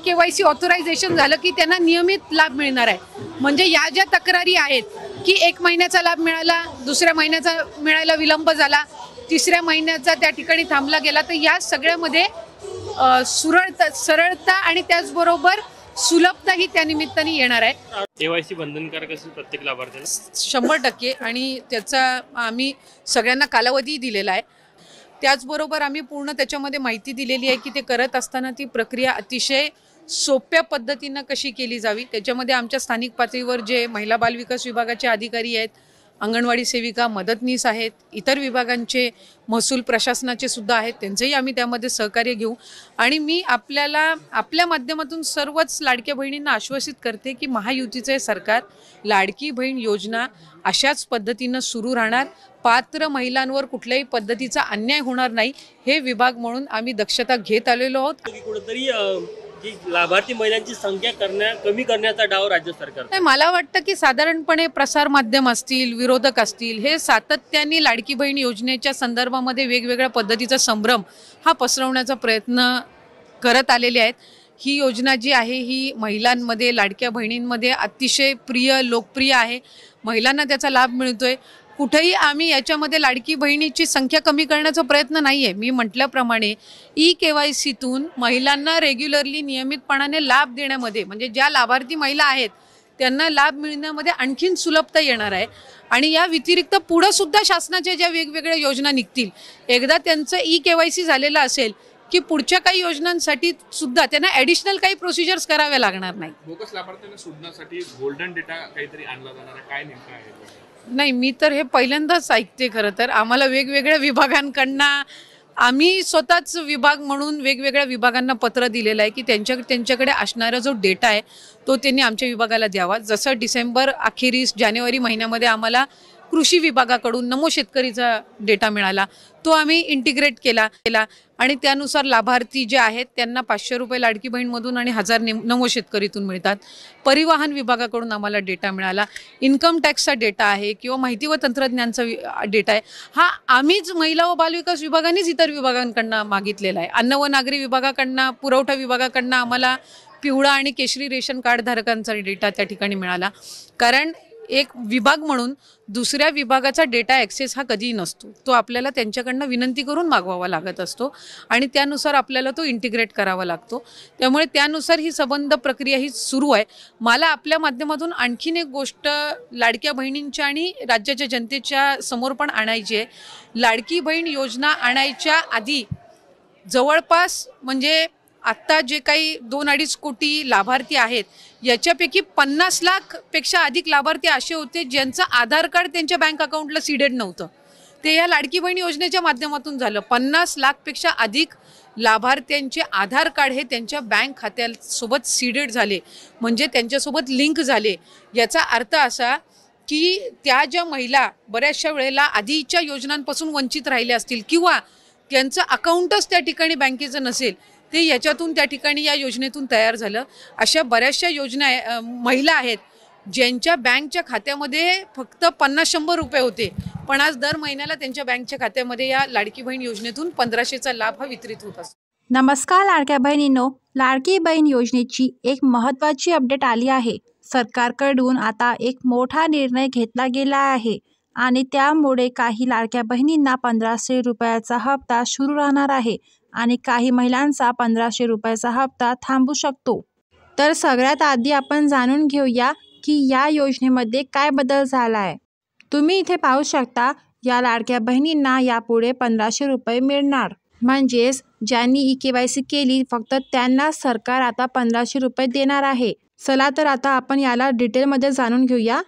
KYC authorisation झालं की त्यांना नियमित लाभ मिळणार आहे. म्हणजे या ज्या तक्रारी आहेत की 1 महिन्याचा लाभ मिळाला, दुसऱ्या महिन्याचा मिळायला विलंब झाला, तिसऱ्या महिन्याचा त्या ठिकाणी थांबला गेला, तर या सगळ्यामध्ये सरळता आणि त्याचबरोबर सुलभता ही त्या निमित्ताने येणार आहे. KYC बंधनकारक असेल प्रत्येक लाभार्थ्याला 100% आणि त्याचा आम्ही सगळ्यांना कालावधी दिलेला आहे. त्याचबरोबर आम्ही पूर्ण त्याच्यामध्ये माहिती दिलेली आहे की ते करत असताना ती प्रक्रिया अतिशय सोप्या पद्धतीनं कशी केली जावी. त्याच्यामध्ये आमच्या स्थानिक पातळीवर जे महिला बालविकास विभागाचे अधिकारी आहेत, अंगणवाडी सेविका, मदतनीस आहेत, इतर विभागांचे महसूल प्रशासनाचे सुद्धा आहेत, त्यांचंही आम्ही त्यामध्ये सहकार्य घेऊ. आणि मी आपल्या माध्यमातून सर्वच लाडक्या बहिणींना आश्वासित करते की महायुतीचे सरकार लाडकी बहीण योजना अशाच पद्धतीनं सुरू राहणार. पात्र महिलांवर कुठल्याही पद्धतीचा अन्याय होणार नाही हे विभाग म्हणून आम्ही दक्षता घेत आलेलो आहोत. कुठेतरी जी लाभार्थी महिलांची संख्या कमी करण्याचा डाव राज्य सरकार. नाही, मला वाटतं की साधारणपणे प्रसार माध्यम असतील, विरोधक असतील, हे सातत्याने लाडकी बहीण योजनेच्या संदर्भामध्ये वेगवेगळ्या पद्धतीचा संभ्रम हा पसरवण्याचा प्रयत्न करत आलेले आहेत. ही योजना जी आहे ही महिलांमध्ये, लाडक्या बहिणींमध्ये अतिशय लोकप्रिय आहे. महिलांना त्याचा लाभ मिळतोय. कुठेही आम्ही याच्यामध्ये लाडकी बहिणीची संख्या कमी करण्याचा प्रयत्न नाही आहे. मी म्हटल्याप्रमाणे KYCतून महिलांना रेग्युलरली नियमितपणाने लाभ देण्यामध्ये, म्हणजे ज्या लाभार्थी महिला आहेत त्यांना लाभ मिळण्यामध्ये आणखीन सुलभता येणार आहे. आणि या व्यतिरिक्त पुढं सुद्धा शासनाच्या ज्या वेगवेगळ्या योजना निघतील, एकदा त्यांचं KYC झालेलं असेल की पुढच्या काही योजनांसाठी सुद्धा त्यांना ॲडिशनल काही प्रोसिजर्स कराव्या लागणार नाही. बोगस लाभार्थ्यांना शोधण्यासाठी गोल्डन डेटा काहीतरी आणला जाणार आहे, काय नेमकं आहे? नाही, मी तर हे पहिल्यांदाच ऐकते. खरं तर आम्हाला वेगवेगळ्या विभागांकडनं, आम्ही स्वतःच विभाग म्हणून वेगवेगळ्या विभागांना पत्र दिलेलं आहे की त्यांच्याकडे असणारा जो डेटा आहे तो त्यांनी आमच्या विभागाला द्यावा. जसं डिसेंबर अखेरीस जानेवारी महिन्यामध्ये आम्हाला कृषी विभागाकडून नमो शेतकरीचा डेटा मिळाला, तो आम्ही इंटिग्रेट केला आणि त्यानुसार लाभार्थी जे आहेत त्यांना 500 रुपये लाडकी बहीणमधून आणि 1000 नमो शेतकरीतून मिळतात. परिवहन विभागाकडून आम्हाला डेटा मिळाला, इन्कम टॅक्सचा डेटा आहे किंवा माहिती व तंत्रज्ञानचा डेटा आहे. हा आम्हीच महिला व बालविकास विभागानेच इतर विभागांकडनं मागितलेला आहे. अन्न व नागरी विभागाकडनं, पुरवठा विभागाकडनं आम्हाला पिवळा आणि केशरी रेशन कार्ड धारकांचा डेटा त्या ठिकाणी मिळाला. कारण एक विभाग म्हणून दुसऱ्या विभागाचा डेटा ॲक्सेस हा कधीही नसतो. तो आपल्याला त्यांच्याकडनं विनंती करून मागवावा लागत असतो आणि त्यानुसार आपल्याला तो इंटिग्रेट करावा लागतो. त्यामुळे त्यानुसार ही संबंध प्रक्रिया ही सुरू आहे. मला आपल्या माध्यमातून आणखीन एक गोष्ट लाडक्या बहिणींच्या आणि राज्याच्या जनतेच्या समोर पण आणायची आहे. लाडकी बहीण योजना आणायच्या आधी जवळपास, म्हणजे आत्ता जे काही 2-2.5 कोटी लाभार्थी आहेत याच्यापैकी 50 लाखपेक्षा अधिक लाभार्थी असे होते ज्यांचं आधार कार्ड त्यांच्या बँक अकाउंटला सीडेड नव्हतं. ते या लाडकी बहीण योजनेच्या माध्यमातून झालं. 50 लाखपेक्षा अधिक लाभार्थ्यांचे आधार कार्ड हे त्यांच्या बँक खात्यासोबत सीडेड झाले, म्हणजे त्यांच्यासोबत लिंक झाले. याचा अर्थ असा की त्या ज्या महिला बऱ्याचशा वेळेला आधीच्या योजनांपासून वंचित राहिल्या असतील किंवा त्यांचं अकाउंटच त्या ठिकाणी बँकेचं नसेल, ते याच्यातून त्या ठिकाणी या योजनेतून तयार झालं. अशा बऱ्याचशा योजना महिला आहेत ज्यांच्या बँकच्या खात्यामध्ये फक्त 50-100 रुपये होते, पण आज दर महिन्याला त्यांच्या बँकच्या खात्यामध्ये या लाडकी बहीण योजनेतून 1500चा लाभ हा वितरित होत असतो. नमस्कार लाडक्या बहिणींनो, लाडकी बहीण योजनेची एक महत्त्वाची अपडेट आली आहे. सरकारकडून आता एक मोठा निर्णय घेतला गेला आहे आणि त्यामुळे काही लाडक्या बहिणींना 1500 रुपयाचा हप्ता सुरू राहणार आहे आणि काही महिलांचा 1500 रुपयाचा हप्ता थांबू शकतो. तर सगळ्यात आधी आपण जाणून घेऊया की या योजनेमध्ये काय बदल झाला आहे. तुम्ही इथे पाहू शकता, या लाडक्या बहिणींना यापुढे 1500 रुपये मिळणार. म्हणजेच ज्यांनी KYC केली फक्त त्यांना सरकार आता 1500 रुपये देणार आहे. चला तर आता आपण याला डिटेलमध्ये जाणून घेऊया.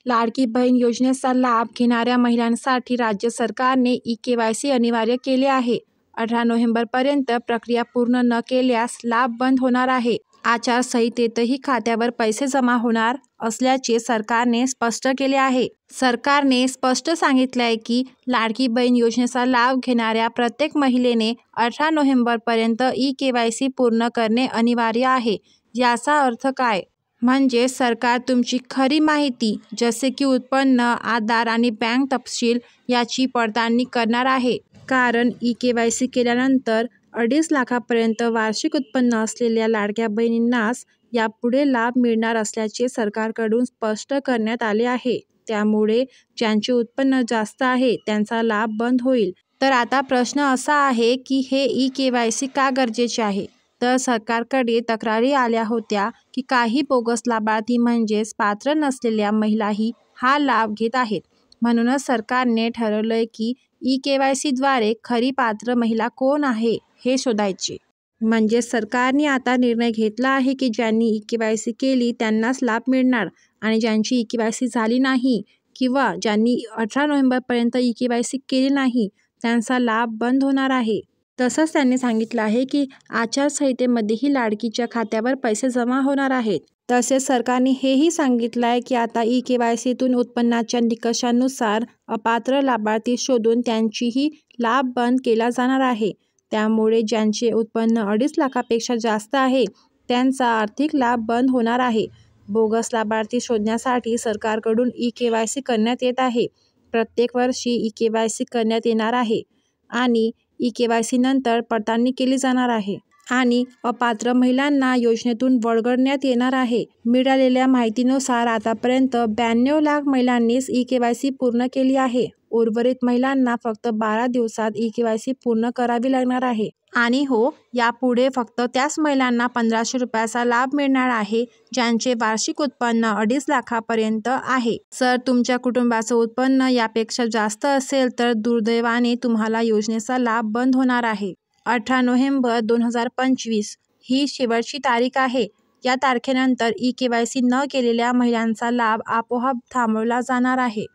लाडकी बहीण योजनेचा लाभ घेणाऱ्या महिलांसाठी राज्य सरकारने KYC अनिवार्य केले आहे. 18 नोव्हेंबरपर्यंत प्रक्रिया पूर्ण न केल्यास लाभ बंद होणार आहे. आचारसंहितेतही खात्यावर पैसे जमा होणार असल्याचे सरकारने स्पष्ट केले आहे. सरकारने स्पष्ट सांगितले आहे की लाडकी बहीण योजनेचा लाभ घेणाऱ्या प्रत्येक महिलेने 18 नोव्हेंबरपर्यंत KYC पूर्ण करणे अनिवार्य आहे. याचा अर्थ काय? म्हणजे सरकार तुमची खरी माहिती जसे की उत्पन्न, आधार आणि बँक तपशील याची पडताळणी करणार आहे. कारण KYC केल्यानंतर 2.5 लाखापर्यंत वार्षिक उत्पन्न असलेल्या लाडक्या बहिणींनाच यापुढे लाभ मिळणार असल्याचे सरकारकडून स्पष्ट करण्यात आले आहे. त्यामुळे ज्यांचे उत्पन्न जास्त आहे त्यांचा लाभ बंद होईल. तर आता प्रश्न असा आहे की हे ई-केवायसी का गरजेचे आहे? तर सरकारकडे तक्रारी आल्या होत्या की काही बोगस लाभार्थी म्हणजेच पात्र नसलेल्या महिलाही हा लाभ घेत आहेत. म्हणूनच सरकारने ठरवलंय की ई-केवायसीद्वारे खरी पात्र महिला कोण आहे हे शोधायचे. म्हणजे सरकारने आता निर्णय घेतला आहे की ज्यांनी ई-केवायसी केली त्यांनाच लाभ मिळणार आणि ज्यांची ई-केवायसी झाली नाही किंवा ज्यांनी 18 नोव्हेंबरपर्यंत ई-केवायसी केली नाही त्यांचा लाभ बंद होणार आहे. तसंच त्यांनी सांगितलं आहे की आचारसंहितेमध्येही लाडकीच्या खात्यावर पैसे जमा होणार आहेत. तसेच सरकारने हेही सांगितलं आहे की आता ई-केवायसीतून उत्पन्नाच्या निकषांनुसार अपात्र लाभार्थी शोधून त्यांचीही लाभ बंद केला जाणार आहे. त्यामुळे ज्यांचे उत्पन्न 2.5 लाखापेक्षा जास्त आहे त्यांचा आर्थिक लाभ बंद होणार आहे. बोगस लाभार्थी शोधण्यासाठी सरकारकडून ई-केवायसी करण्यात येत आहे. प्रत्येक वर्षी ई-केवायसी करण्यात येणार आहे आणि ई-केवायसी नंतर पडताळणी केली जाणार आहे आणि अपात्र महिलांना योजनेतून वगळण्यात येणार आहे. मिळालेल्या माहितीनुसार आतापर्यंत 92 लाख महिलांनीच ई-केवायसी पूर्ण केली आहे. उर्वरित महिलांना फक्त 12 दिवसात ई-केवायसी पूर्ण करावी लागणार आहे. आणि हो, यापुढे फक्त त्याच महिलांना 1500 रुपयाचा लाभ मिळणार आहे ज्यांचे वार्षिक उत्पन्न 2.5 लाखापर्यंत आहे. जर तुमच्या कुटुंबाचं उत्पन्न यापेक्षा जास्त असेल तर दुर्दैवाने तुम्हाला योजनेचा लाभ बंद होणार आहे. 18 नोव्हेंबर 2025 ही शेवटची तारीख आहे. या तारखेनंतर ई-केवायसी न केलेल्या महिलांचा लाभ आपोआप थांबवला जाणार आहे.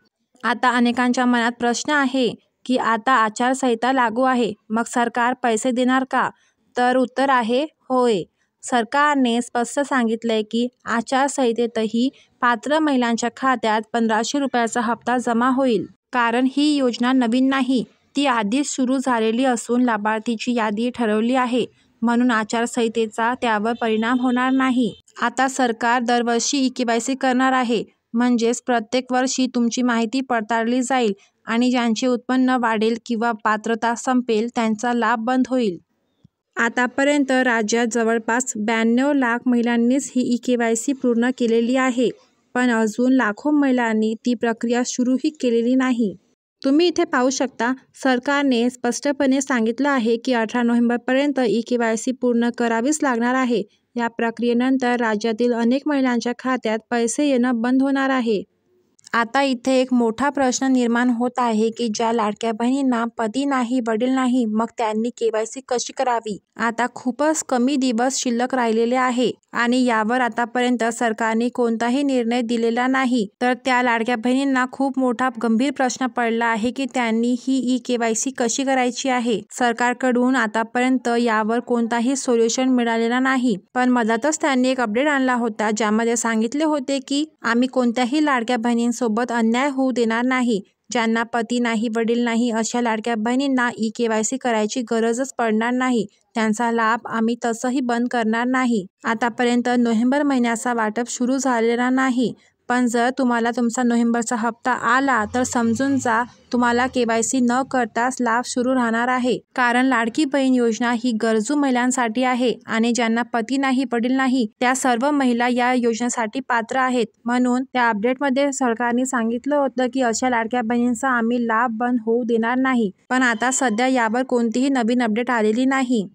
आता अनेकांच्या मनात प्रश्न आहे की आता आचारसंहिता लागू आहे, मग सरकार पैसे देणार का? तर उत्तर आहे होय. सरकारने स्पष्ट सांगितलंय की आचारसंहितेतही पात्र महिलांच्या खात्यात 1500 रुपयाचा हप्ता जमा होईल. कारण ही योजना नवीन नाही, ती आधीच सुरू झालेली असून लाभार्थीची यादी ठरवली आहे. म्हणून आचारसंहितेचा त्यावर परिणाम होणार नाही. आता सरकार दरवर्षी ई-केवायसी करणार आहे. म्हणजेच प्रत्येक वर्षी तुमची माहिती पडताळली जाईल आणि ज्यांचे उत्पन्न वाढेल किंवा पात्रता संपेल त्यांचा लाभ बंद होईल. आतापर्यंत राज्यात जवळपास 92 लाख महिलांनीच ही ई-केवायसी पूर्ण केलेली आहे. पण अजून लाखो महिलांनी ती प्रक्रिया सुरूही केलेली नाही. तुम्ही इथे पाहू शकता, सरकारने स्पष्टपणे सांगितलं आहे की 18 नोव्हेंबरपर्यंत ई-केवायसी पूर्ण करावीच लागणार आहे. या प्रक्रियेनंतर राज्यातील अनेक महिलांच्या खात्यात पैसे येणं बंद होणार आहे. आता इथे एक मोठा प्रश्न निर्माण होत आहे की ज्या लाडक्या बहिणींना पती नाही, वडील नाही, मग त्यांनी केवायसी कशी करावी? आता खूपच कमी दिवस शिल्लक राहिलेले आहे आणि यावर आतापर्यंत सरकारने कोणताही निर्णय दिलेला नाही. तर त्या लाडक्या बहिणींना खूप मोठा गंभीर प्रश्न पडला आहे की त्यांनी ही ई-केवायसी कशी करायची आहे. सरकारकडून आतापर्यंत यावर कोणताही सोल्युशन मिळालेला नाही. पण मधातच त्यांनी एक अपडेट आणला होता ज्यामध्ये सांगितले होते की आम्ही कोणत्याही लाडक्या बहिणींसोबत अन्याय होऊ देणार नाही. ज्यांना पती नाही, वडील नाही अशा लाडक्या बहिणींना ई-केवायसी करायची गरजच पडणार नाही. त्यांचा लाभ आम्ही तसंही बंद करणार नाही. आतापर्यंत नोव्हेंबर महिन्याचा वाटप सुरू झालेला नाही. पण जर तुम्हाला तुमचा नोव्हेंबरचा हप्ता आला तर समजून जा, तुम्हाला केवायसी न करताच लाभ सुरू राहणार आहे. कारण लाडकी बहीण योजना ही गरजू महिलांसाठी आहे आणि ज्यांना पती नाही, वडील नाही त्या सर्व महिला या योजनेसाठी पात्र आहेत. म्हणून त्या अपडेटमध्ये सरकारने सांगितलं होतं की अशा लाडक्या बहिणींचा आम्ही लाभ बंद होऊ देणार नाही. पण आता सध्या यावर कोणतीही नवीन अपडेट आलेली नाही.